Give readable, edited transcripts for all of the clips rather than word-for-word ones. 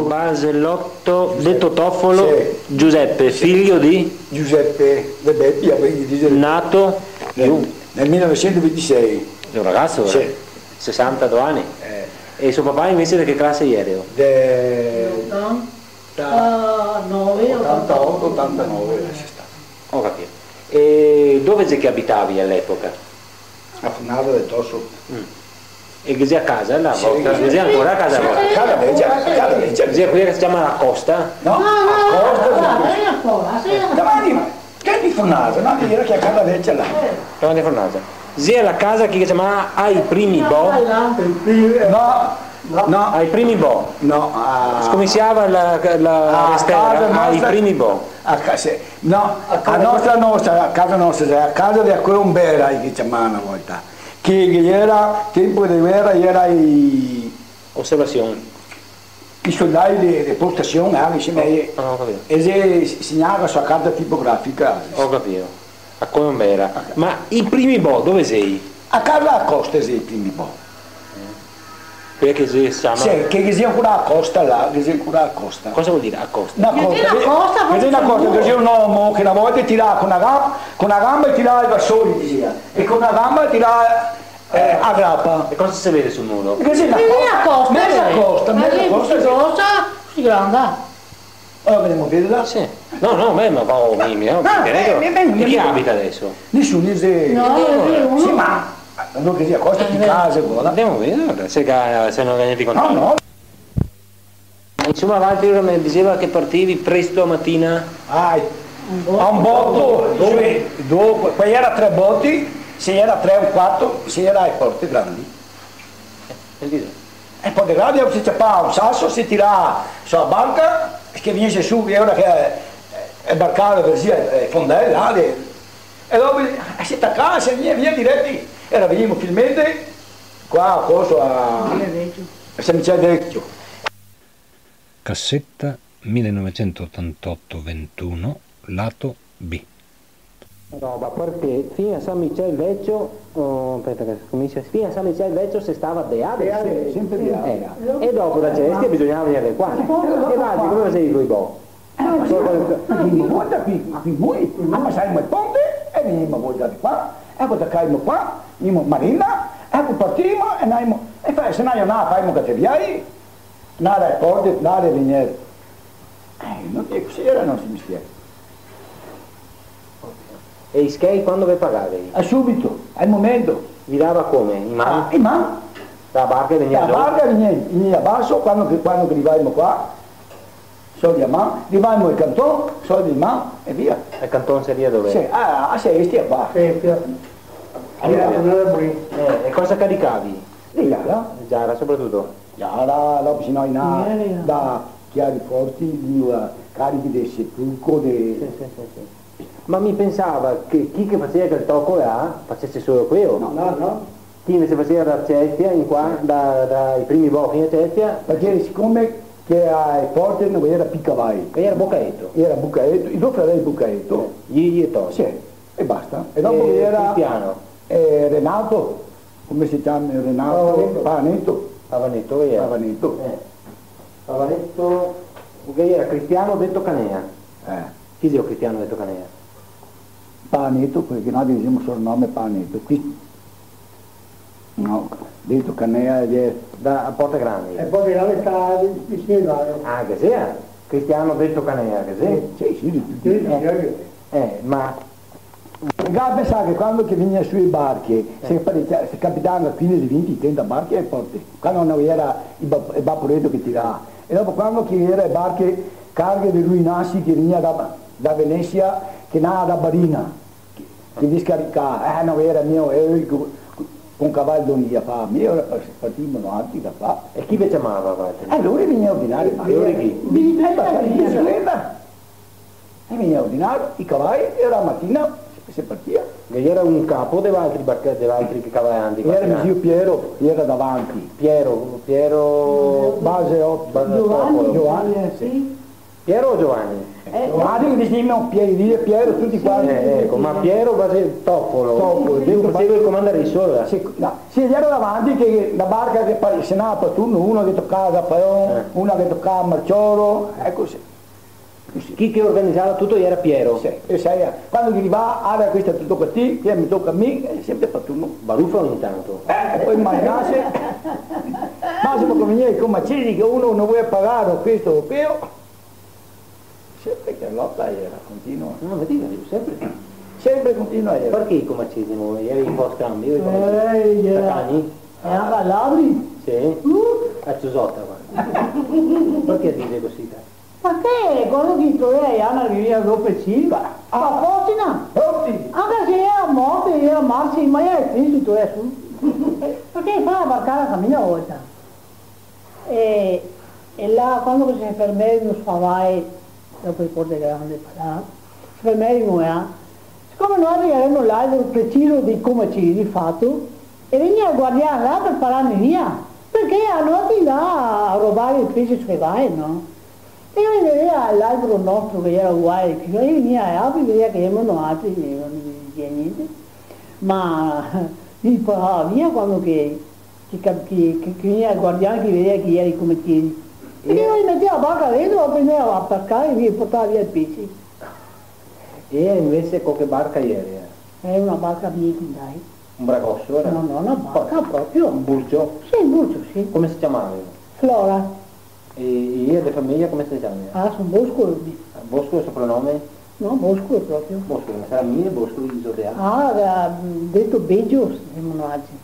Basellotto, detto Toffolo, Sì. Giuseppe, figlio di? Giuseppe De Betti, Nato? nel 1926. È un ragazzo, Sì. 62 anni. E suo papà invece di che classe ieri? 88, 89 c'è stato. Ho capito. E dove c'è che abitavi all'epoca? A Funaro del Tosso. E che c'è a casa? La Sì, vostra? Che c'è ancora a casa vostra? Cada Veggia. Che c'è qui che si chiama La Costa? No, a Costa. Davanti, che di Funaro? No, era che a Cada Veggia là. Davanti a Fornace. C'è la casa che si chiama Ai Primi Bo? No, Ai Primi Bo. no. Scominciava la restera Ai Primi Bo. No, a casa nostra, a casa di Coimbra che chiamavano una volta, che era tempo di guerra, era i Osservazione. soldati di postazione, e si segnava sulla carta tipografica. Ho capito. A Coimbra. Ma i primi Bo dove sei? A casa a Costa sei i primi po'. Perché si chiama? Sì, che sia ancora a Costa là, che sia ancora a Costa. Cosa vuol dire a Costa? Una costa, che c'è un uomo che una volta tirava con una gamba e tirava i vassori, diceva, e con una gamba tirava a grappa. E cosa si vede sul muro? Che sia mezza costa, si grande. Allora vediamo a vedere là? Sì. No, ma va Mimmi, no? E chi abita adesso? Nessuno dice. No, sì, ma non che sia costa di casa, guarda. Andiamo a vedere se non viene di contatto. No. Insomma, Valtteri mi diceva che partivi presto a mattina. A un botto, dove poi era 3 botti, se era 3 o 4, se era ai porte grandi. E poi di gradi si ciappava un sasso, si tirava sulla banca, che viene su, ora che è barcata così, è fondella, e dopo si attaccava, si via diretti, e venivamo finalmente qua a coso a San Michele Vecchio. Cassetta 1988-21, lato B. Roba, perché fino a San Michele Vecchio, fino a San Michele Vecchio si stava deade, sempre deade. E dopo da Cestia bisognava venire qua. E Valtteri, come sei voi boh? Guarda qui noi, passiamo il ponte e veniamo da qua, e poi caimo qua, andiamo a Marina, e poi partiamo e andiamo, e se non facciamo che viai, nada ai porte, nada a venire. Non è così, era non si mi spiega. E i skate quando vi pagavi? Subito, al momento. Vi dava come? In mano? In mano. La barca veniva giù? La barca veniva basso, quando arrivavamo qua, soldi a mano, arrivavamo al cantone, soldi in mano e via. Il cantone seria dove? Sì, a Sestia qua. E cosa caricavi? Di Giara. Giara soprattutto? Giara, dopo si noi da chiari forti, carichi del sepulcro, Ma mi pensava che chi che faceva quel tocco là facesse solo quello? No. Chi invece faceva da Cestia, in qua, dai primi bocchi a Cestia? Perché siccome che ai porti non era Piccavai. Era Boccaetto. Era Bucaetto, i due fratelli Bucaetto. Gli e Toni. Sì, e basta. E dopo era Cristiano. Renato, come si chiama Renato? Pavanetto. Pavanetto, che era? Pavanetto. Pavanetto, che era Cristiano detto Canea. Chi è Cristiano detto Canea? Pavanetto, perché noi diciamo soprannome Pavanetto. Qui, no, detto Canea è Da Porta Grande. E poi là sta vicino. Ah, che sia? Cristiano detto Canea, che sia? Sì. Ma Già pensare che quando che veniva sui barchi, se capitavano 15, 30 barchi ai porti, quando non era il vaporetto che tirava. E dopo quando che era i barchi, carghe di ruinassi che veniva da Venezia, che andava da Barina, che discaricava, non era mio, con cavallo non gli fa, io partivano altri da qua. e chi vi chiamava? Lui veniva ordinario, ma Allora chi? E veniva ordinario, i cavalli, e la mattina si partia. Che era un capo degli altri cavallanti. Era mio zio Piero, era davanti. Piero Base 8, Giovanni, Sì. Piero o Giovanni? Ma che diciamo Piero, tutti quanti. Ecco, ma Piero va Toffolo. Toffolo, Io facevo il comandare il sole. Sì, ero davanti che la barca che se ne per turno, uno che toccava Zapaon, una che toccava Marcioro, è così. Chi che organizzava tutto era Piero. Sì, e sai, quando gli va, allora questo è tutto per te, che mi tocca a me, è sempre per turno. Baruffa ogni tanto. Poi immaginarsi, Massimo che veniva con Macini che uno non vuole pagare questo o quello, sempre che lotta era, continua. No, ma dico, sempre. Sempre continua era. Perché come accesimo? Eri un po' scambi? Io Cani? E anche a Labri? Sì. A Ciusotta, guarda. Perché dice così? Perché quando ti trovi a Anna viveva dopo Silva, a Fortina, anche se era morto, era Marci, ma era triste tu è su. Perché fa la barcata la mia volta. E là quando si fermava non favai, dopo il porte grande, si fermava, siccome noi arriveremo là il preciso di come ci di fatto, e veniva a guardare là per pararmi via, perché allora ti là a rubare il pesce sui vai, no? E io vedeva l'albero nostro che era uguale, io veniva a vedeva che erano altri, non diceva niente, ma mi parava via quando che veniva a guardare che vedeva che eri come tieni. E io gli metteva la barca dentro, lo prendeva a pescare e mi portava via il pesce. E invece qualche barca ieri? È una barca viking, dai. Un bragosso era? No, no, una barca proprio. Un burcio? Sì, un burcio, sì. Come si chiamava? Flora. E io di famiglia come si chiama? Ah, sono Bosco. Bosco è il soprannome? No, Bosco proprio. Bosco, ma sarà mio Bosco di Zodea? Ah, era detto Beggio, siamo oggi.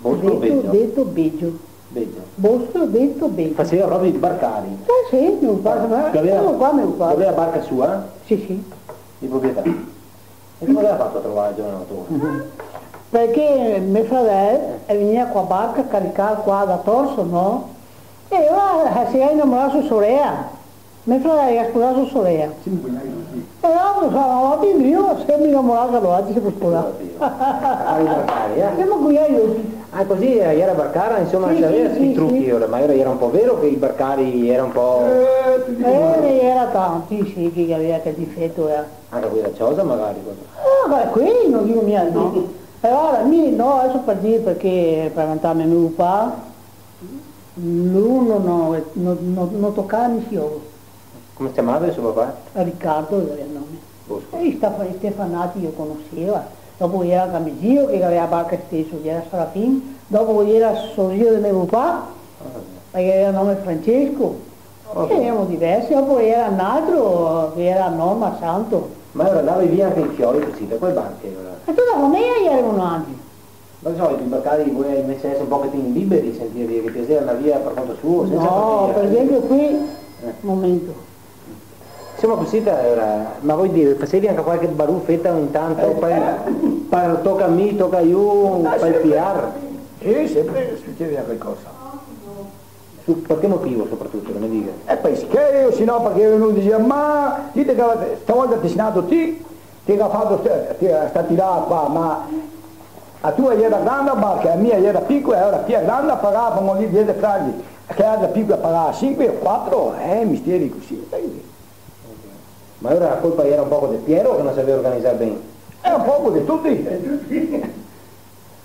Bosco Beggio? Detto Beggio. Beggio. Bosco detto Beggio. Faceva proprio i barcari? Sì, mi ucciso. Aveva barca sua? Sì, sì. Di proprietà? E come l'aveva fatto a trovare il giovane? Perché mio fratello veniva qua a barca a caricare qua da Torso, no? E ora si è innamorato sua sorella. Mio fratello ha sposato sua sorella. E l'altro sa, ma io sempre innamorato allora, si può sposare. Siamo qui io. Ah, così era Barcara, insomma, Sì, aveva questi sì, trucchi sì. ora, ma era un po' vero che i Barcari era un po'... Era tanti, sì, che aveva che difetto era. Anche qui da Ciosa magari. Ah, ma qui non dico mia, no. E allora, no, adesso per dire perché per vantarmi mio papà, lui non toccava il fiore. Come si chiamava il suo papà? Riccardo era il nome. Bosco. E Stefanati io conosceva. Dopo era Camigio che aveva barca stesso, che era Serafin. Dopo era sorriso di mio papà, perché era il nome Francesco. E erano diversi. Dopo era un altro che era Norma Santo. Ma ora andavi via anche i fiori così, da quelle barche ora. E tutta la famiglia erano altri. Ma di solito i Barcari voi invece essere un pochettino liberi, sentire dire che piaceva andare via per conto suo, senza No, per partire. esempio qui, momento. Insomma così ora, ma vuoi dire, facevi anche qualche baruffetta ogni tanto per tocca a me, tocca io, per PR? Sì, sempre succedeva qualcosa. Per che motivo soprattutto, non mi dica? E poi scherzo, se no perché uno diceva, ma dite che stavolta ti sei nato ti ha fatto sta tirata qua, ma la tua era grande barca, la mia era piccola, ora più grande pagavamo lì dietro fragli, che era piccola pagava 5 o 4, misteri così. Ma ora la colpa era un poco del Piero che non sapeva organizzare bene? È un poco di tutti.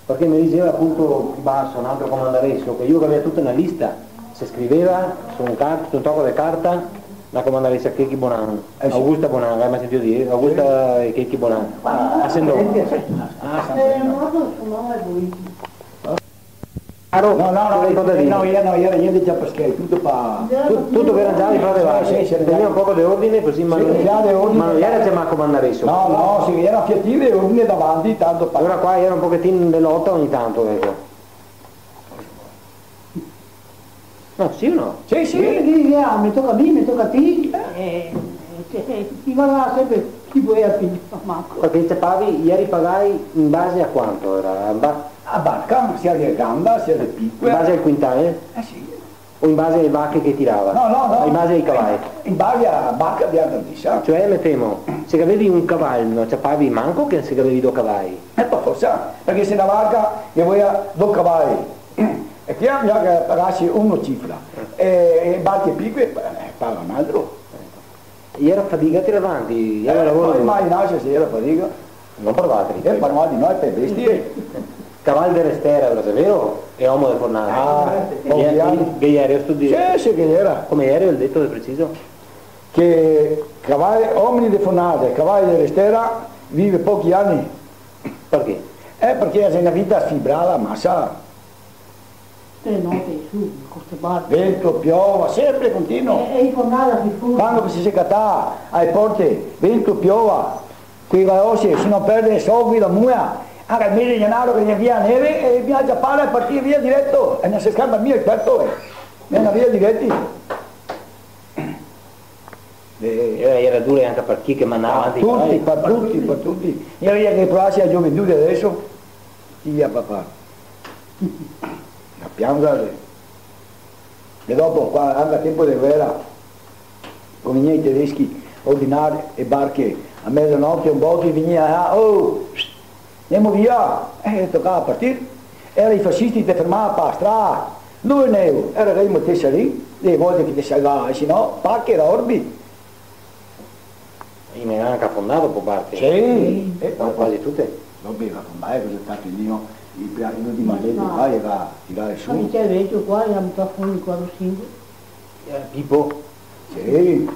Perché mi diceva appunto Basso, un altro comandaresso, che io che avevo tutta una lista, si scriveva su un tocco di carta la comandaressa Checchi Bonan, Augusta Bonan, hai mai sentito dire? Augusta e Checchi Bonan, a Sendò. Non suo nome è Luigi. No, era niente già per scherzo, tutto per... Tutto che era già di fronte teneva un po' di ordine così, ma non era già ma comandaresso. No, si era fiattive e ordine davanti, tanto per... Ora qua era un pochettino di lotta ogni tanto, ecco. No, sì o no? Sì, Mi tocca a me, mi tocca a te, ti va sempre chi vuoi a figlio, Marco. Perché ceppavi, ieri pagai in base a quanto era? A barca, sia di grande, sia di In piccola. base al quintale? Sì. O in base alle vacche che tirava? No. In base ai cavalli? In base alla barca di Ardantissa. Cioè, mi temo, se avevi un cavallo, non ceppavi manco che se avevi due cavalli? E poi forse, perché se una barca che vuoi due cavalli, e chiaro che pagassi uno cifra, e barche piccole paga un altro. E era fatica a tirare avanti, era lavoro Poi duro. mai nasce se era fatica. Non provate. E parliamo di noi per bestie. Cavallo dell'Estera, lo sapevo? E uomo del Fornato. Ah, pochi anni. Che ieri ho studiato. Sì, che era. Come ieri ho detto di preciso? Che cavalli, uomini di Fornate, cavalli dell'Estera, vive pochi anni. Perché? Perché è una vita fibrata, massa. 3 notti su, queste barche. Vento, piova, sempre continuo. E i fornati si furono. Quando si secca ai porte, vento, piova, quei valossi, se non perde soldi la muia, anche il mese di gennaio che viene via neve e bisogna giappare e partire via diretto, e non si scambia mica il petto, viene via diretti. Era dura anche per chi che mandava avanti. Tutti, per tutti. Io vedo che provasse a gioventù adesso, chi via papà. La piangere. E dopo, quando andava tempo di guerra, con i miei tedeschi, ordinari e barche, a mezzanotte un botte veniva, oh, andiamo via, e toccava partire. Erano i fascisti che fermavano per la strada, lui neo, era che io mettesse lì, le volte che ti salvava, se no, pacche era orbi. Io mi ero anche affondato per parte. Sì, Quasi tutte. non beva con me, così tanto il mio, l'ultimo maledetto qua era a tirare su. Ma c'è vecchio qua, era metà fuori 4-5. Tipo. Sì,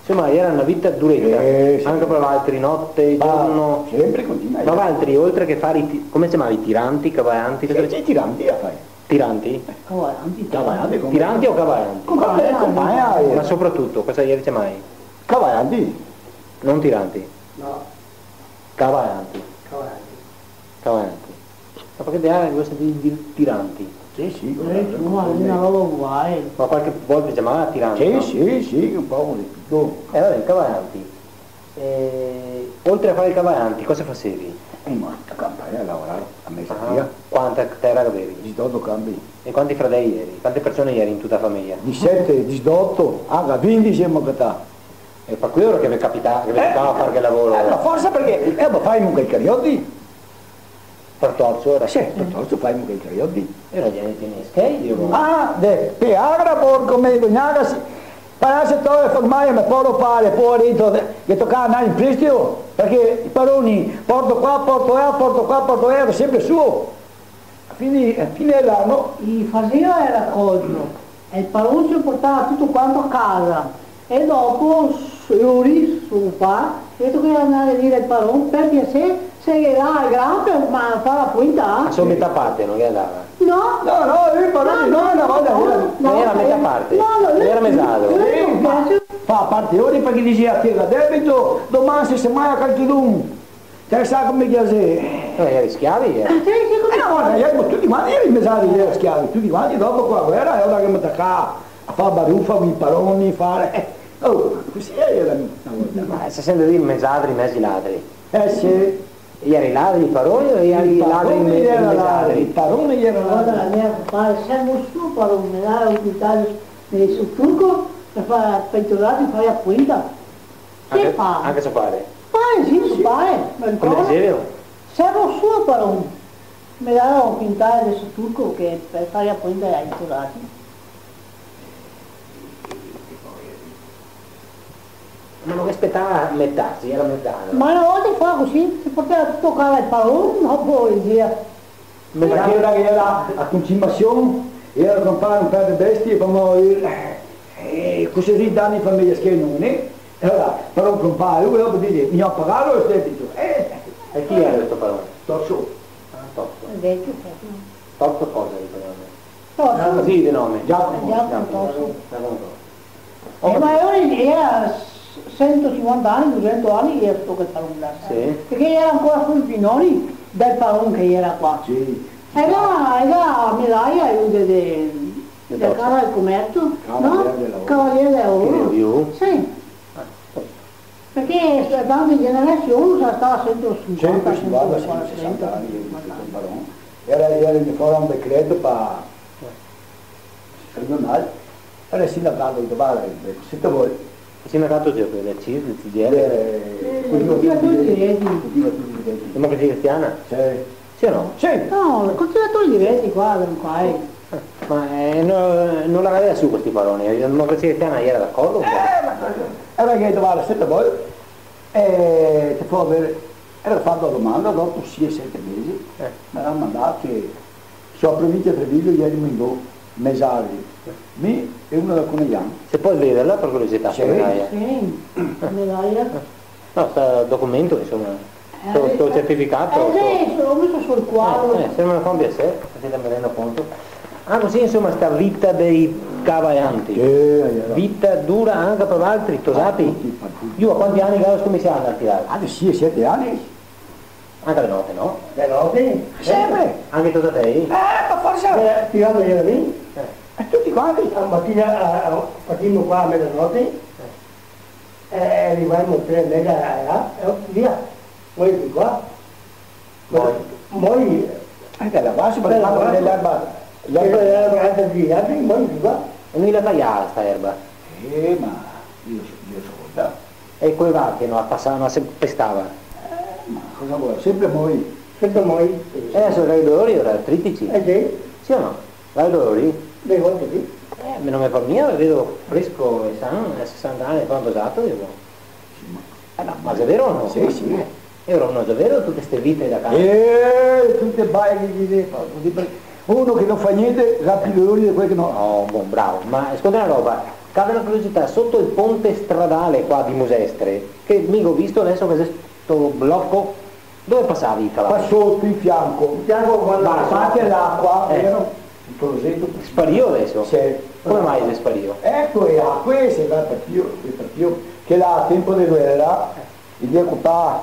Insomma, era una vita duretta. Sì. Anche per altri, notte, giorno. sempre continua. Ma altri, oltre che fare come si chiamava? I tiranti, cavallanti? C'è tiranti a fare. Tiranti? Cavallanti. Cavallanti con Tiranti o cavallanti? Compagna, Ma soprattutto, cosa gli dice mai? cavallanti. Non tiranti, No, cavallanti. cavallanti. Cavallanti. Ma perché devo sentire tiranti? Sì, sì, Una roba uguale. Ma qualche volta si chiamava tiranti? No? sì, un po' di tutto. Vabbè, cavallanti. Oltre a fare i cavallanti, cosa facevi? Ma a campagna a lavorare a mese Ah, via. quanta terra avevi? 18 cambi. E quanti fratelli eri? Quante persone eri in tutta la famiglia? 17, 18, anche 20 siamo a E per quello che vi capitava, che vi toccava fare che lavoro? ma forse perché, ma fai un quei cariotti? Per torso era? Sì, piuttosto fai un quei cariotti. Era di skate, io. Ah, pe agra porco me cognagas, parasse tove formare me poro fare fuori che toccava andare in prestito, perché i paroni porto qua, porto là, porto qua, porto là, era sempre suo. A fine dell'anno, I faceva il raccolto e il parone si portava tutto quanto a casa e dopo Yuri, suo papà, ha detto che andare a dire il parone per piacere se era grande ma fa la punta. A sua metà parte non gli andava? No, no, i paroni no, una volta Non era metà parte? no, Era mesato? non piace. fa parte ora perché diceva che la debito, domani se mai a qualcuno. Te sa come chiese? Eri schiavi? No, io tutti quanti erano mesati erano schiavi, tutti quanti dopo qua guerra, è ora che mi attaccava a fare baruffa, con i paroni, fare. Oh, così era una volta. Ma si sente dire mesadri, mesi ladri. Sì, Ieri ladri i paroni o ieri i ladri i paroni erano ladri, i mesadri? paroni erano Guarda la ladri. mia papà, siamo su per un dare un taglio sul turco per fare pentolati, fare a punta. Che fa? Anche se fare. Fare, sì, fare. Mi Come ricordo. dicevo? Siamo su per un. Mi dava un pintare sul turco che per fare a punta ai pentolati. Ma non aspettava metà, si era metà. Ma una volta fa così, si poteva toccare il pallone, dopo il dia. Perché ora che era a continuazione, era comprare un paio di bestie, così danni famiglia che non è. E allora, però compare, lui dopo dice, mi ha pagato il debito. E chi era questo parone? Torso. Totto. Il vecchio proprio. Totto cosa di parone? No, Così di nome? Giacomo. ma era 150 anni, 200 anni che era stato quel pallone là. Sì. Perché era ancora sul pinoli del pallone che era qua. Sì. Era medaglia del cara del commercio, no? Cavaliere del lavoro. Cavaliere del Che lavoro. più? Sì. Perché tante generazioni stava 150, 150, 140, 160 anni che il barone. Era in fuori un decreto per era il sindacato di Trovare, se te vuoi. Il sindacato del CIS, del CGL, coltiva tutti i diretti. tutti i Democrazia Cristiana? Sì. Sì o no? Sì. No, coltiva tutti i diretti qua, non fai. Ma non la vedeva su questi paroni, la democrazia cristiana era d'accordo? Era che doveva sempre voi, ti può avere, era fatto la domanda, dopo 6-7 mesi, mi hanno mandato che sulla provincia di Treviglio ieri mi do mesari, mi e uno da Conegliano. Se puoi vederla per curiosità, Sì. medaglia. Sì, medaglia. No, sta documento, insomma, sto certificato. Sì, l'ho messo sul quadro. Se non me ne fa un piacere, così mi rendo conto. Ah, così insomma sta vita dei cavallanti. Vita dura anche per altri, tu sapi? Io a quanti anni che come si hanno a tirare? Adesso 7 anni. Anche le note, no? Le note? Sempre. Anche tu da te? Ma forse. Tirando io lì. E tutti quanti. La mattina partimmo qua a mezzanotte e arriviamo 3:30 e via. Poi di qua. Poi Anche la base per fare dell'erba. l'erba è via, poi di qua. E noi la tagliava sta erba. Ma io so. E quei vacche non passavano, ma se pestava. Ma cosa vuoi? Sempre voi. Sempre noi. Adesso i dolori ora tritici. Sì, Sì o no? Vai dolori? dei volte sì. Non mi fa mia, vedo fresco e sano, a 60 anni quanto usato, dico. Ma è vero o no? Sì, sì. Ero uno davvero tutte queste vite da casa. Tutte baie che gli dico. Uno che non fa niente, rapido dolori di quelli che no. No, buon, bravo. Ma ascolta una roba, cade una curiosità, sotto il ponte stradale qua di Musestre, che mica ho visto adesso che c'è questo blocco, dove passavi i Qua cavalli? sotto, in fianco. In fianco quando Ma a parte l'acqua, Eh. tutto rosetto. Spario adesso? Sì. Come mai è spario? Ecco, e acqua, se va per più, che là a tempo di guerra, il dia copà,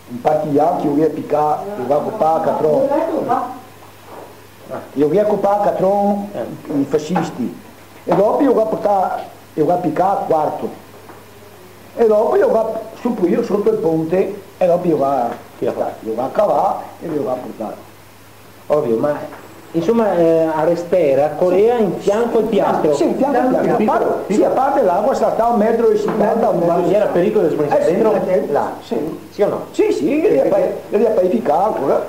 un partigiano che io piccare, io va copà catron, io via copà catron, i fascisti, e dopo io va portare, io va piccare quarto, e dopo io va su io sotto il ponte, e dopo io va a cavare e io va a portare. Ovvio, ma insomma a Restera, Corea in fianco al piastro. Sì, in fianco al piastro. A parte l'acqua sta a 1,50 m, Ma c'era pericolo di sbagliare sì, dentro? sì. Là. Sì. Sì o no? Sì, devi paificare ancora.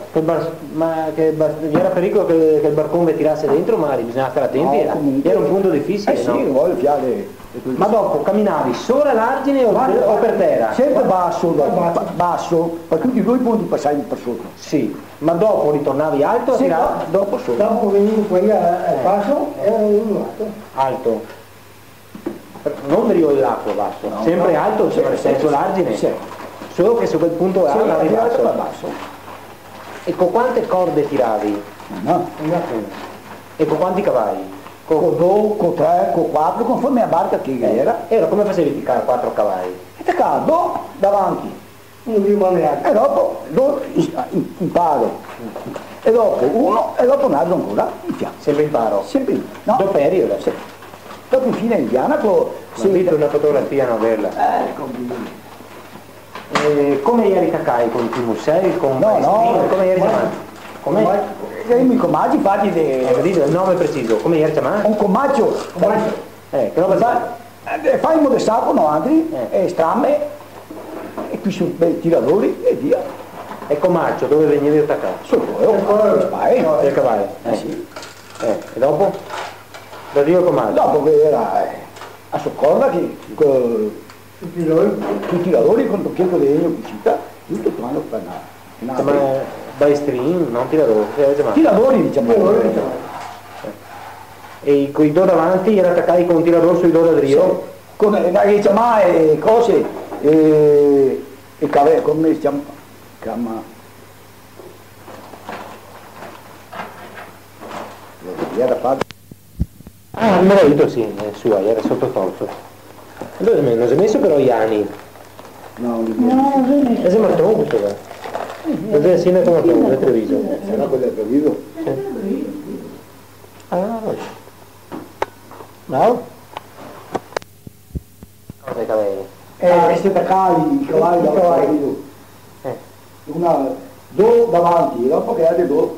Ma era pericolo che il barcone tirasse dentro, ma bisogna stare attenti, era un punto difficile, Sì, no? vuole fiare. Ma dopo camminavi solo all'argine o per terra? Sempre basso, per tutti i due punti passavi per sotto. Sì, ma dopo ritornavi alto o Sì, tiravi? dopo sotto. Dopo venivo qui al passo e uno alto. Alto. Non rio dell'acqua basso, No, sempre no. alto, cioè nel senso l'argine. Sì. Solo che su quel punto Sì, andavi arrivato basso. basso. E con quante corde tiravi? No. E con quanti cavalli? Con 2, con 3, con 4, conforme a barca che era. E allora come facevi a tirare 4 cavalli? E te cado davanti. Non vivo neanche. E dopo in paro. E dopo uno e dopo un altro ancora in fianco. Sempre imparo. Sempre no? Dopo periodo. Sì. Dopo infine in Dianaco Ho visto una fotografia, non averla. Come eri Kakai con Timusei, con No, Maestrini? Come eri ma- chiamato? Come? i comaggi fatti di Ho capito il nome preciso, come eri chiamato? un comaccio. Che roba sai? Fai modestato con altri, e stramme, e qui sono dei tiratori e via. E Comaccio, dove venivi attaccato? Sotto, e un spai. Del cavallo. Sì. E dopo? Da Dio Comaccio. Dopo che era a soccorsa che tutti i tiratori con tocchietto di legno che cita, tutto quanto per Ma Maestrini, non tiradore, tiratori diciamo. E con i due davanti era attaccati con un tirador sui due da Dio? Con le cose e come si chiama? Era fatto. Ah, il marito sì, sua, era sotto torso. Allora non si è messo però gli anni. No, E sembra troppo questo qua. Deve essere come troppo, è Treviso. era quello del vivo. Ah, no? Cosa i capelli? Questi cavalli, i cavalli da cavalli. Due davanti, dopo che hai due,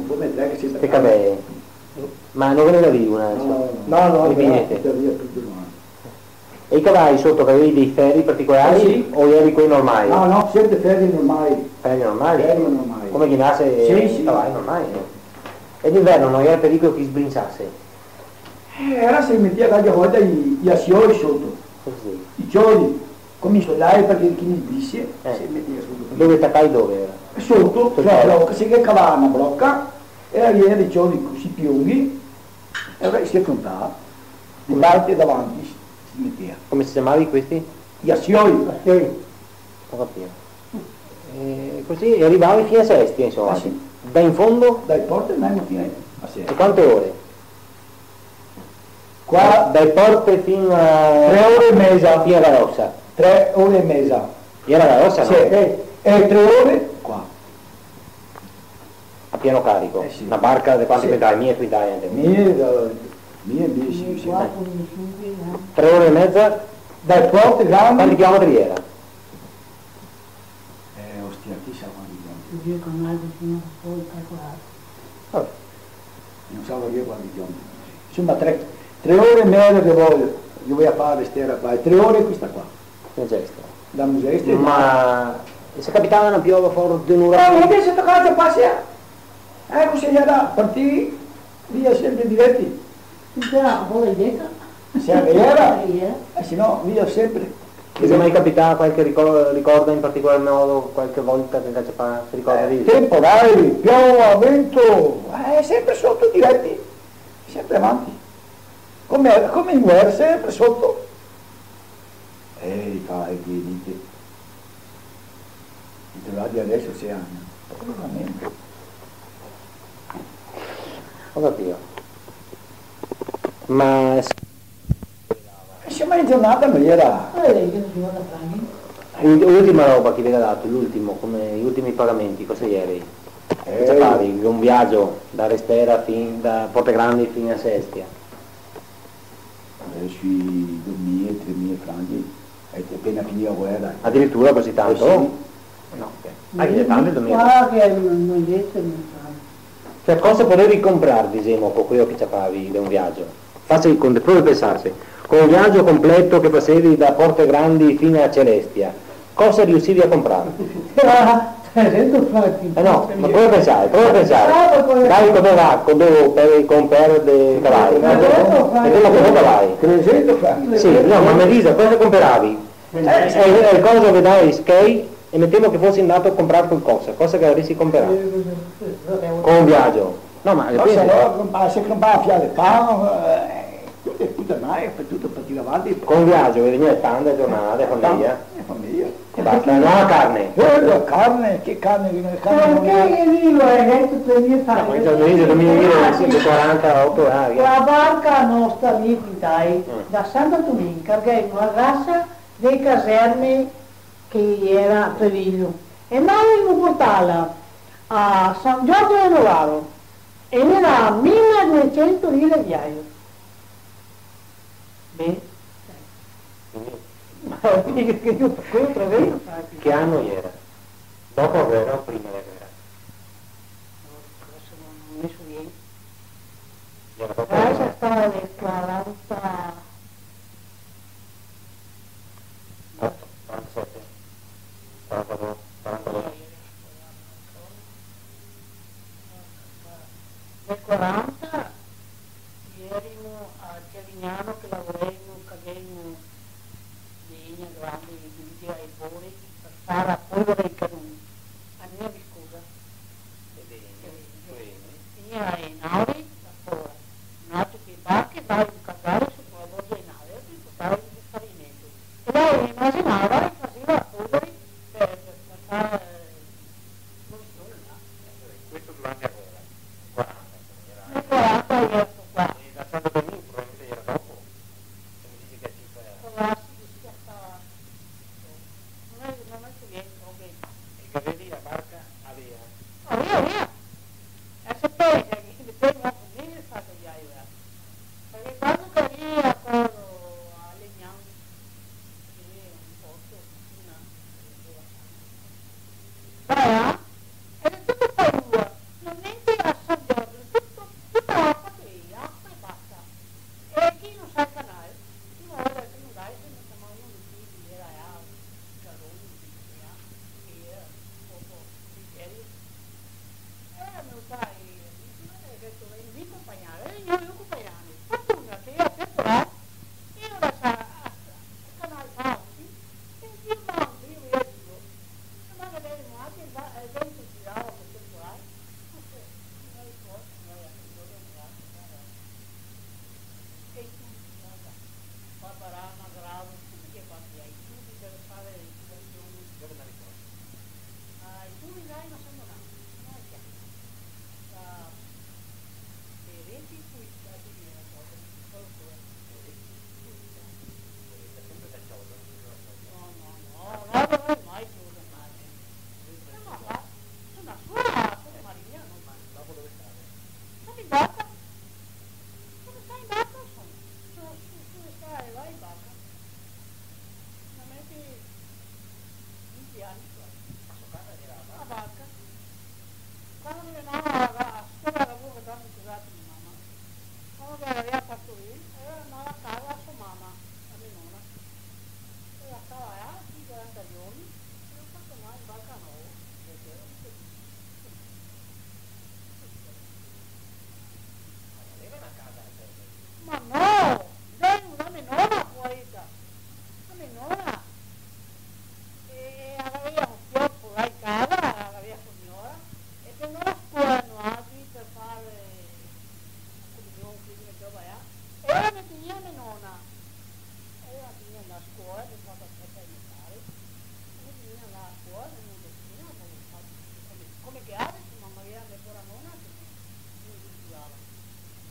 come tre che si Che capelli? Ma non ve ne avevi una adesso? No, Le vignette. via tutto il mondo. E i cavalli sotto che avevi dei ferri particolari Sì. o eri quelli normali? No, siete ferri normali. Ferri normali? Ferri normali. Come chiamasse Sì, sì. i cavalli normali? E d'inverno non era pericolo che sbrinzasse? Era se metteva qualche volta gli assioli sotto, Così. i giorni, come i soldati perché chi mi disse, si metteva sotto. Dove taccai dove era? Sotto, cioè blocca, si che cavava una blocca, era lì dei giorni così piunghi, e ora si contava, di parte e davanti si metteva. Come si chiamavi questi? Gli assioli, Non capivo. E così arrivavi fino a Sestia, insomma. Sì. Da in fondo? dai porte andiamo fino a E sera. quante ore? Qua Dai porte fino a... 3 ore e mezza, Fino alla Rossa. 3 ore e mezza. Era la Rossa, no? Sì, e 3 ore qua. A pieno carico. Sì. Una barca di quanti Sì. quintali? 1000 quintali, intendo. Mie, sì, sì. 3 ore e mezza? Dai porte Quanti grandi. chilometri era? Ostia, chissà quanti chilometri. Vabbè. Non so io quanti chilometri. Insomma, 3 ore e mezza che voglio fare stera qua, e 3 ore questa qua. Non c'è stato. Da museo. Ma se capitava una piova forte di un Non uragano? che se toccate passia. Ecco se era partì via sempre diretti. Se era, se no via sempre. Ti è mai capitato qualche ricordo in particolar modo, qualche volta che si ricorda di? Temporali, piova, vento, sempre sotto diretti, sempre avanti. Come in guerra, sempre sotto. Fai, dite. I trovati adesso 6 anni. Veramente. Ho capito. Ma Insomma in giornata non era. l'ultima roba che vi ha dato, l'ultimo, come gli ultimi pagamenti, cosa ieri? Cosa fai? Un viaggio da Restera da Porte Grandi fino a Sestia. Sui 2.000-3.000 franchi, è appena finita la guerra. Addirittura così tanto? Sì. No, anche le tante 2000. Qua che non detto non fanno. Cioè cosa potevi comprare, diciamo, con quello che facevi da un viaggio? Facci con proprio pensarsi, con un viaggio completo che facevi da Porte Grandi fino a Celestia, cosa riuscivi a comprare? 300 franchi. No, ma prova a pensare. Dai come va, quando per comprare dei cavalli? Vediamo come cavalli. 300 franchi. Sì, no, ma mi dice, cosa compravi? E cosa vedrai skate e mettiamo che fossi andato a comprare qualcosa, cosa che avresti comprato? Con un viaggio. No, ma Se comprava fiale pane, tutto mai, tutto per tirare avanti. con un viaggio che veniva tante giornate, famiglia. Famiglia. E basta, non la carne. Carne, che carne non Perché io dico, hai detto 3.000 Ma franchi. il giorno di 148 anni. La barca nostra lì, quintai, da Santo Domingo, cargai una rassa dei caserme che era a Treviglio. E noi lo portava a San Giorgio de Novaro. E era 1200 lire viaggio. Beh, ma che io quello 300 franchi. Che anno era? Dopo la guerra o prima della guerra? Non mi so Era dopo la niente. guerra. Stava nel 40. 47, 42, 42. Nel 40 erano a Chiavignano che lavoravano, cadevano legna grandi di ai bori per fare a polvere i canoni. A mia scusa. E ai navi da fuori. Nato che barche vai un casale su una borda di nave e ti portava il farimento. E lei immaginava e faceva polveri per fare Questo durante la guerra, 40, nel 40 io sto qua. e da Santo Domingo probabilmente era dopo. che aveva partorito, andava a casa a sua mamma, a mia nonna. E stava là, 40 giorni, e non fatto mai in barca nuova. Ma no! Lei una menona fuori da. Una menona. E aveva un fiocco là in casa, aveva signora, e prendeva a scuola annuali per fare la comunione, quindi metteva là. E ora mi tenia menona. E ora mi tenia andare a scuola, per fare la festa elementare. E mi tenia andare a scuola, e non destina, come che ha, se mamma Maria mi pure la nonna, che mi diceva.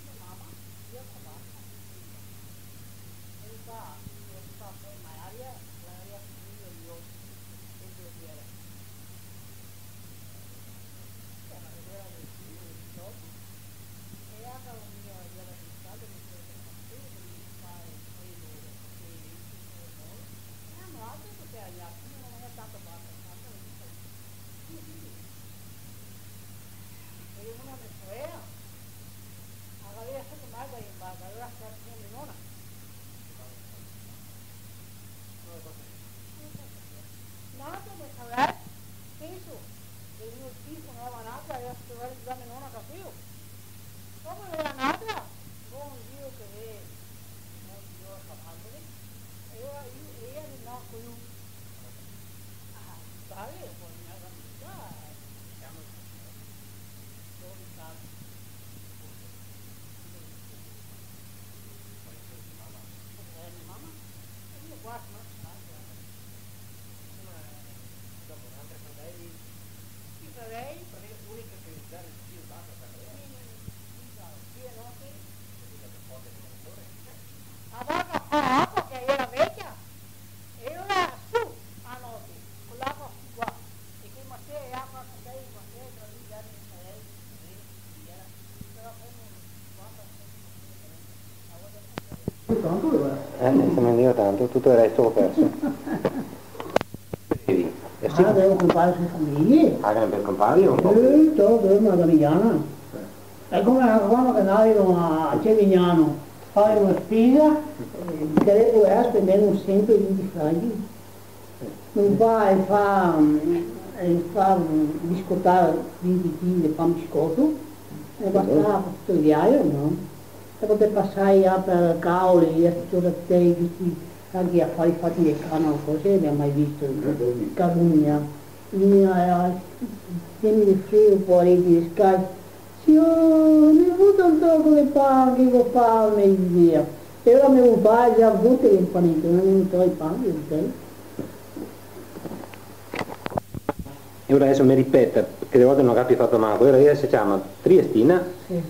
Mia mamma, io a barca. E mi fa poi l'aria finita io, e io dire. Era vedere del figlio, del gioco, e anche la mia idea di stato, mi fa capire, mi fa poi loro, perché io ci sono noi, e hanno altro perché agli altri non è tanto barca, tanto non so. E io non mi frega, aveva fatto mai da in barca, allora sta mia menona. Nato per sapere, penso, che il mio figlio non aveva nato, aveva studiato da menona capivo. Dopo era nata, buon Dio che è, buon Dio a cavallo, e ora io ero nato con lui. Ah, vale, poi mi ha amica, siamo dove stato. Mia mamma, e io guardo, ma i fratelli, l'unica che dare il figlio basta per lei. Sì, no, sì. La barca fa acqua che era vecchia, e ora su a notte, con l'acqua qua. E che ma se è acqua con lei, ma se è tra lì, dare i fratelli, però poi non guarda, Se ne dio tanto, tutto il resto l'ho perso. Ah, devo comprare sue famiglie. Ah, per comprarli un po'? Tutto, una gamigliana. È come quando che andavano a Cevignano, fare una spesa, che doveva spendere un 120 franchi. Non fa e fa biscottare 20 kg di pan biscotto, e bastava tutto il diario, no? E poter passare per cavoli, a tutto il tempo, anche a fare i fatti di canna, cose non abbiamo mai visto in Carugna. Tieni di freddo fuori di scala. Signore, mi ha avuto un tocco di pane, che lo fa meglio. E ora mio padre già ha avuto il panetto, non è venuto il pane, ok? E ora adesso mi ripeta, che delle volte non capisco fatto manco, ora si chiama Triestina, Sì.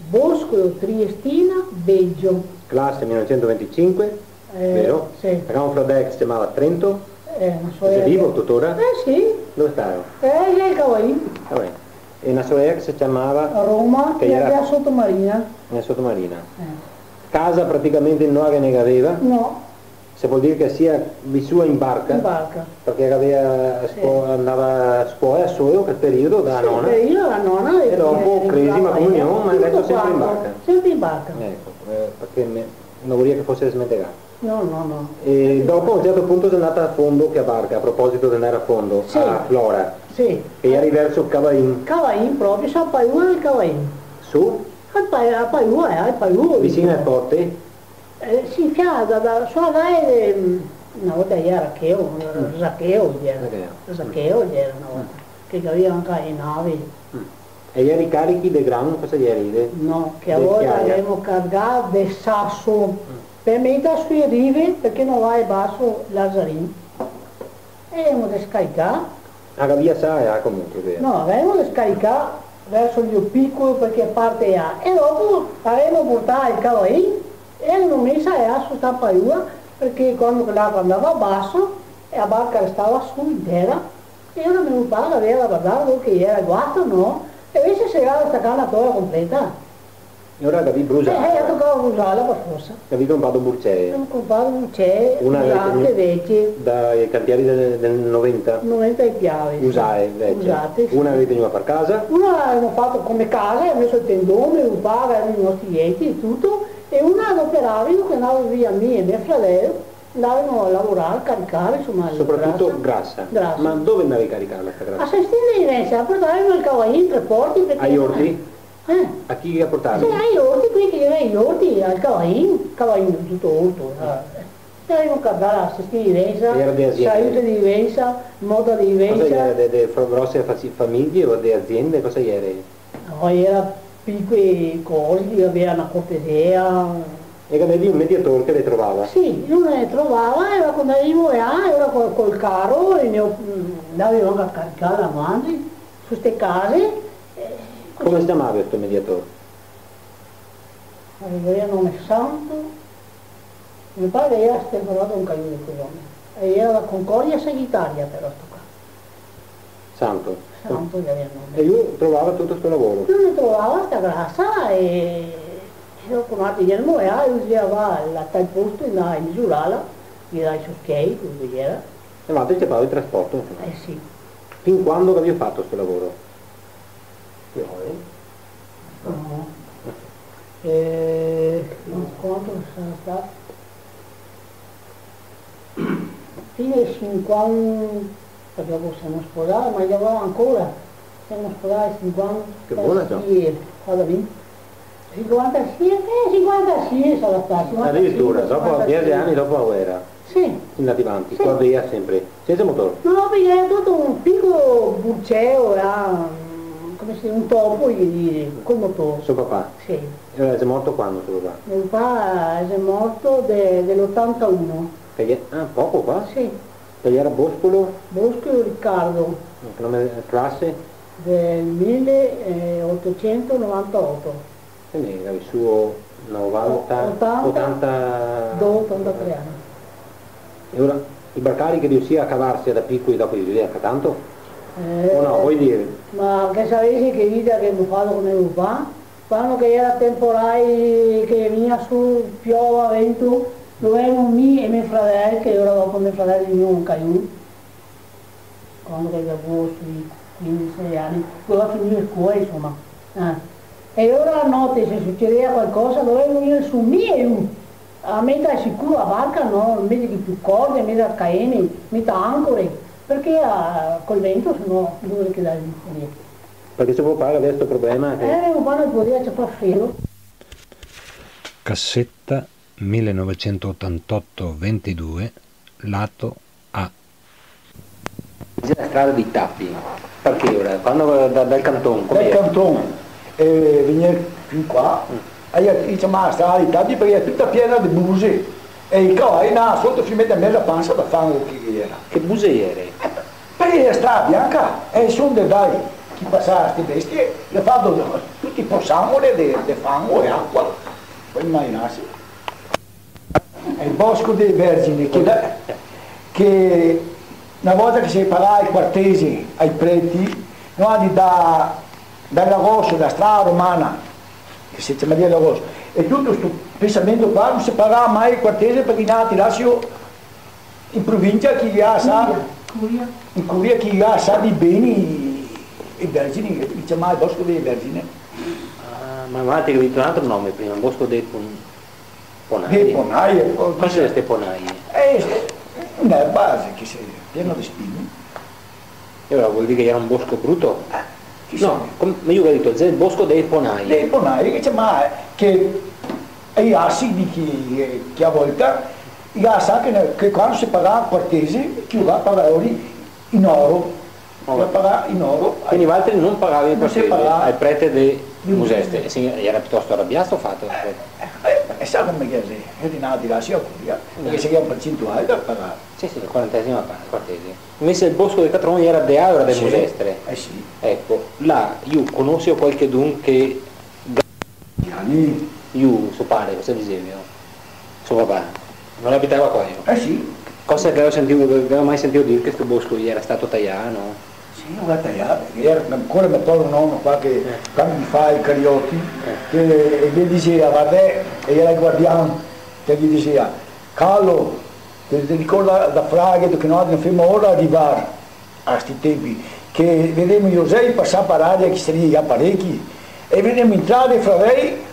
Bosco, Triestina, Beggio. classe 1925, vero? Sì. La Frodex si chiamava Trento, Una è sorella. vivo tuttora? Sì. Dove stava? Lei Cavallì. Vabbè. E una sorella che si chiamava A Roma, Che che era- era sottomarina. nella sottomarina. Casa praticamente non che ne aveva, No, se vuol dire che sia vissuta in barca, in barca. perché aveva andava a scuola solo quel periodo da nonna. Per io la nonna E dopo cresima comunione, ma adesso sempre in barca. Sempre in barca. Ecco, perché non volevo che fosse smentegato. No. E dopo a un certo punto sono andata a fondo che a barca, a proposito di andare a fondo, Sì. a Flora, Sì. che eri verso Cavain, Cavain proprio, sa Paiua del Cavain. su, A Paiua. vicino ai porti, Si fiada, sulla Gaia, una volta era Racheo, Racheo era una volta, che aveva anche i navi. e ieri carichi di grano, cosa ieri? No, che a Del volte Chiaia. abbiamo cargato del sasso per mettere sui rive perché non va in basso Lazzarini. E abbiamo da scaricare, Ah, via sa, comunque, vero? no, abbiamo da scaricare verso il piccolo perché parte A e dopo avremo portato il cavain e l'abbiamo messa a su sta Paiua perché quando l'acqua andava a basso e la barca restava su intera e io non mi pare aveva guardato che era guasto, no? E invece si era questa canna tutta completa. E ora Gavi brucia. Io toccavo a usare la forza. Gavi comprato burcee. Ho comprato un c'è, Una usate vecchie, dai cantieri del 90. 90 chiavi. Usate vecchie. Usate, sì. Una avete tenuta per casa. Una abbiamo fatto come casa, abbiamo messo il tendone, il bar, erano i nostri lieti e tutto, e una l'operavano che andavo via me e mio fratello, andavano a lavorare, a caricare, insomma, Soprattutto grassa. Grassa. Ma dove andavi a caricarla sta A grassa? Sestine di Venezia, portavano il cavallino in tre porti perché... Agli orti? A chi la portavi? Sì, agli orti, qui che aveva gli orti, al cavallino tutto orto. Andavamo a andare a Sestine di Era di Venezia, azienda. Salute di Venezia, Moda di Cosa Venezia. era? Delle grosse famiglie o delle aziende? Cosa era? No, era piccole cose, che aveva una cortesia. E che avevi un mediatore che le trovava? Sì, lui ne trovava e quando arrivo là, era col carro e andavamo a caricare avanti su queste case. Come si chiamava questo mediatore? Aveva il nome santo, mi pare che era stemperato un caio di coglione. E era la Concordia Sagittaria però sto qua. Santo. Santo che aveva il nome. E lui trovava tutto questo lavoro? Lui ne trovava sta grassa e io con altri gli anni e lui diceva a tal posto in misurala, gli dai su skate, quello che era. E ma te ci parlavi di trasporto? Sì. Fin quando che avevi fatto questo lavoro? No. Quanto sono stato? Fine 50, perché dopo siamo sposati, ma lavoravo ancora, siamo sposati 50. Che buona già. Vado lì. 56, 56 sarà stato. Addirittura, dopo 10 anni dopo la guerra, Sì. andati avanti, Sì. qua via sempre, senza motore. No, perché era tutto un piccolo burceo, era come se un topo col motore. Suo papà? Sì. È morto quando suo papà? Mio papà è morto dell'81. Poco qua? Sì. Che era Boscolo, Bosco Riccardo che nome classe? del 1898. Quindi era il suo 90, 83 anni. E ora i barcari che riuscì a cavarsi da piccoli dopo di vivere tanto? O no, vuoi dire? Ma che sapessi che vita che mi fatto con mio papà? Quando che era temporale che veniva su, piova, vento, dovevamo me e mio fratello, che ora dopo mio fratello veniva un caiù, quando che avevo sui 15 anni, doveva finire scuola insomma. E ora la notte se succedeva qualcosa dovevamo venire su me e lui, a mettere sicuro la barca, no? Mettere più corde, mettere caeni, mettere ancore, perché col vento sennò dove quedare lì. Perché suo papà aveva questo problema? Mio padre poteva c'è filo. Cassetta 1988-22, lato A. La strada dei tappi, perché ora? Quando dal canton, Dal canton, veniva fin qua, e dice ma la strada di tappi perché è tutta piena di buse, e il cavallo là sotto si mette a mezza panza da fango che era. Che buse era? Perché la strada bianca, e sono dai, chi passava queste bestie, le fanno tutti i possangoli di fango e acqua, puoi immaginarsi. È il bosco dei Vergini, che una volta che si parlava ai quartesi, ai preti, noi dall'Agosto, da strada romana, che si chiama l'Agosto, e tutto questo pensamento qua non si parlava mai ai quartesi perché nati lascio in provincia chi ha sa, in Curia chi ha sa di beni i Vergini, si chiama il bosco dei Vergini. Ma avete capito un altro nome prima, Bosco dei Ponai. Dei Ponai. Cosa sono queste Ponai? Un'erba che si pieno di spine. E ora vuol dire che era un bosco brutto? Chi No, ma io ho detto, il bosco dei Ponai. Dei Ponai che chiama che i assi di chi a volta, i sa che quando si pagava quartesi, chi va a pagare in oro. In oro. Quindi gli altri non pagavano Non si pagava. al prete di Museste, era piuttosto arrabbiato fatto. E sa come che è rinato là sia a Curia, perché si chiama percentuale da pagare. Sì, il 40esimo quartesi. Invece il bosco dei Catroni era de Aura del Musestre. Sì. Ecco, là io conosco qualche dun che io, suo padre, cosa dicevi? Suo papà, non abitava qua io. Sì. Cosa che avevo mai sentito dire che questo bosco gli era stato tagliato? Sì, l'ho tagliata, ancora mi ricordo un nome qua che quando mi fa i cariotti, che gli diceva, guarda, e era il guardiano, che gli diceva, Carlo, ti ricorda da Fraghe che noi abbiamo ora arrivare a questi tempi, che vedevamo José passare per aria che sarebbe apparecchi, e vedevamo entrare fra lei,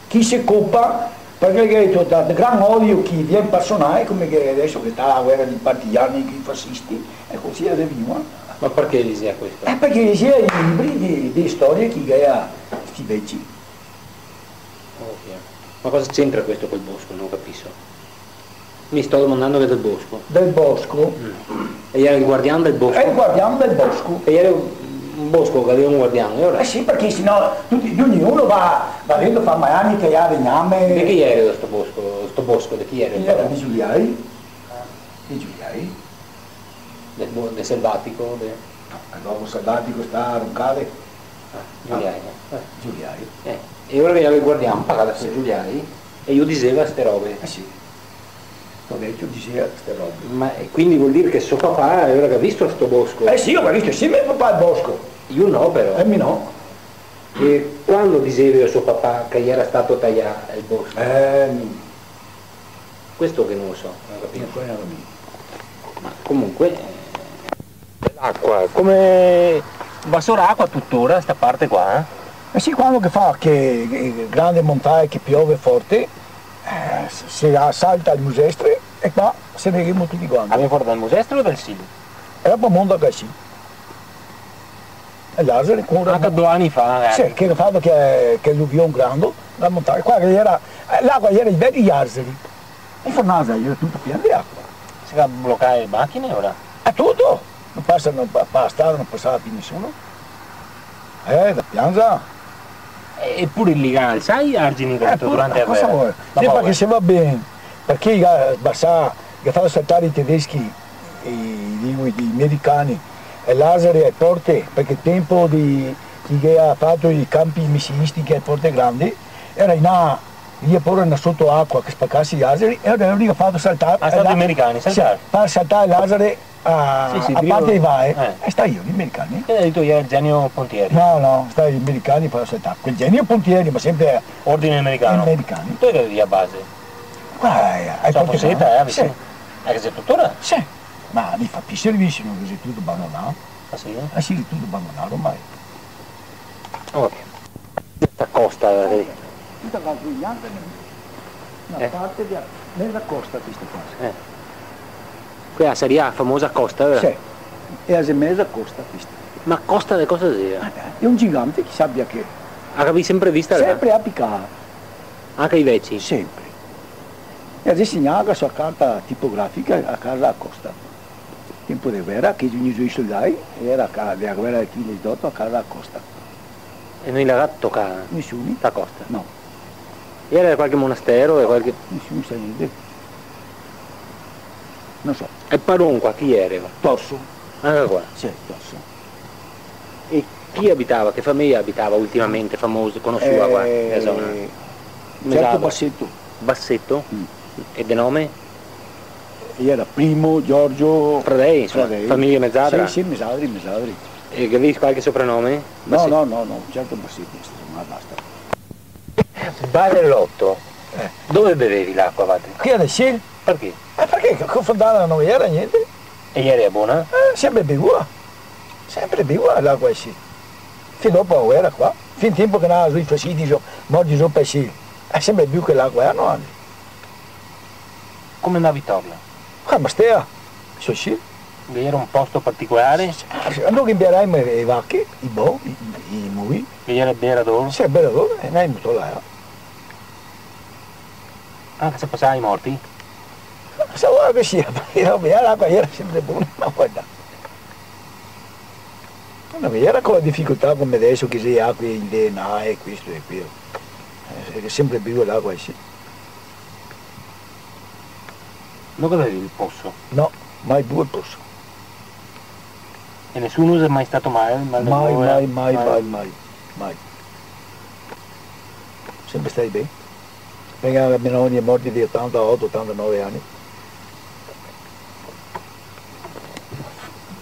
chi si occupa, perché è tutto da gran odio chi viene personale, come che adesso che sta la guerra di partigiani, i fascisti, e così arriviamo. Ma perché gli sia questo? Perché gli sia i libri di storia che ha questi vecchi. Ovvio. Ma cosa c'entra questo col bosco? Non capisco. Mi sto domandando che del bosco. Del bosco. E era il guardiano del bosco? È il guardiano del bosco. E era un bosco che aveva un guardiano, e ora? Sì, perché sennò ognuno va dentro, fa mai anni che ha legname. Di chi era sto bosco? Di chi era? Era di Giuliai. Di Giuliai. Del selvatico? L'uomo selvatico sta a roncare. Giuliai. Giuliai. E ora era il guardiano, pagava da Giuliai, e io diceva queste robe. Sì. Sto vecchio diceva queste robe. Ma quindi vuol dire che suo papà aveva visto sto bosco? Sì, io ho visto insieme a papà il bosco. Io no però. E me no. E quando diceva a suo papà che gli era stato tagliato il bosco? Questo che non lo so, non capisco. Ma comunque l'acqua, come va solo acqua tuttora sta parte qua? Sì, quando che fa che grande montagna che piove forte, si salta il musestre e qua se ne vediamo tutti quanti. Abbiamo fuori dal musestro o dal Sil? Era per mondo che sì. E l'Asere ancora. Anche 2 anni fa. Sì, che ha fatto che l'uvione grande, la montagna, qua che era, l'acqua era i veri Aseri. E Fornasa era tutto pieno di acqua. Si va a bloccare le macchine ora? È tutto! Non passano per la strada, non passava più nessuno. Da Pianza. Eppure illegale, sai Argini durante la cosa guerra? vuoi? Sì, perché se va bene, perché che ha fatto saltare i tedeschi, i americani, e Lazare e Porte, perché il tempo di chi ha fatto i campi missilistici a Porte Grandi, era in A, lì pure sotto acqua che spaccasse gli aseri, e ora ha fatto saltare. Ah, stati gli americani, saltare? Sì, far saltare Lazare a parte di Vae, e sta io, gli americani. E hai detto io Genio Pontieri? No, sta gli americani per saltare. Quel Genio Pontieri, ma sempre ordine americano. Americani. Tu hai via base? Qua hai Porte Seta, sì. Che c'è tuttora? Sì, ma li fa più servizi, non così tutto abbandonato. Ah sì? Sì, tutto abbandonato ormai. Ok. Questa costa, Tutta la bianca, una parte nella costa questa cosa. Quella seria la famosa costa, vero? Sì, è a mezza costa questa. Ma costa di cosa sia? È un gigante che sappia che Avevi sempre vista? sempre a piccare, Anche i vecchi? sempre. E ha disegnato la sua carta tipografica a casa a costa. Tempo di guerra, che i suoi soldati, era la guerra del 18 a casa a costa. E non l'ha toccata? Nessuno? La costa? No, Era qualche monastero? Qualche... nessuno sa niente. Non so. E Paron qua chi era? Tosso. Anche qua. Sì, Tosso. E chi abitava? Che famiglia abitava ultimamente famosa, conosciuta qua nella zona? Certo Bassetto. Bassetto? E di nome? Era Primo, Giorgio... Fradei, insomma, famiglia Mezzadra? Sì, Mezzadri. E che avevi qualche soprannome? No, certo Bassetto, ma basta. Barellotto. Dove bevevi l'acqua, Vate? Qui adesso? Perché? Perché con Fontana non era niente. E ieri è buona? Sempre bevuta. Sempre bevuta l'acqua sì. Fino dopo la guerra qua. Fin tempo che andava sui fasciti, morti sopra sì. È sempre più che l'acqua, no? Come andavi torna? Qua bastea. Sì. Era un posto particolare? Andò che impiarai le vacche, i bo, i mui. Che era berador? Sì, bello dove? E noi butto là. Anche se passavano i morti? Sapeva che sia, perché l'acqua era sempre buona, ma guarda. Non era con la difficoltà come adesso che si acqua in DNA e questo e quello. È sempre più l'acqua sì. Non avevi il posto? No, mai più il posto. E nessuno è mai stato male? Mai. Sempre stai bene. Perché la mia nonna è morta di 88-89 anni.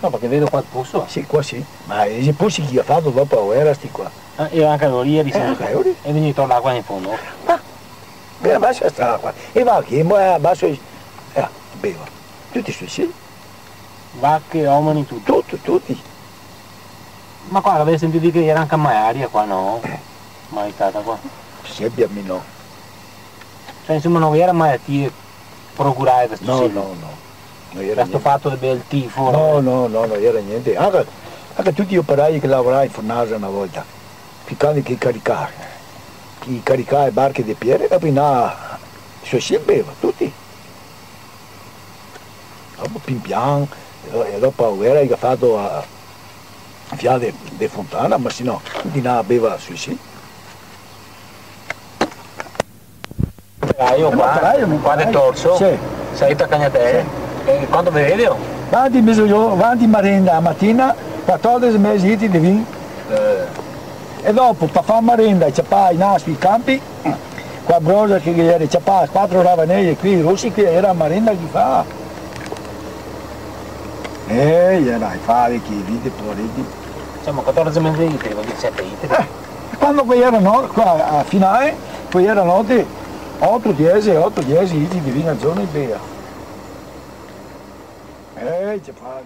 No, perché vedo qua il posto. Sì, qua sì. Ma i posti che ha fatto dopo la guerra sti qua. Io anche avevo ieri sempre. E venito l'acqua in fondo. Bene, basta sta qua. E va che basta beva. Tutti sui sì. Vacche, omini, tutto. Tutti. Ma qua avevo sentito dire che era anche maiaria qua, no? Mai stata qua. Sebbia no. Cioè insomma non era malattie procurate da No. Non era questo fatto del tifo. No, non era niente. Anche tutti gli operai che lavoravano in fornace una volta, piccando che caricare barche di piede e poi si beva, tutti. Dopo pian piano, e dopo la guerra che ha fatto a Fiade di Fontana, ma se no, tutti beva sui sì. Io qua del torso, Sì. salito a Cagnatele. E quando bevevo? Avanti merenda la mattina, 14 mesi di vino. E dopo per fare merenda c'è i nastri i campi, qua a Brosa che c'è 4 ravanelli qui, i russi qui era merenda che fa. Era i fari che vite poriti. Insomma 14 mesi di litri, 17 litri. Quando poi erano qua a finale, poi erano 8-10 litri di vino a giorno e bea. C'è fare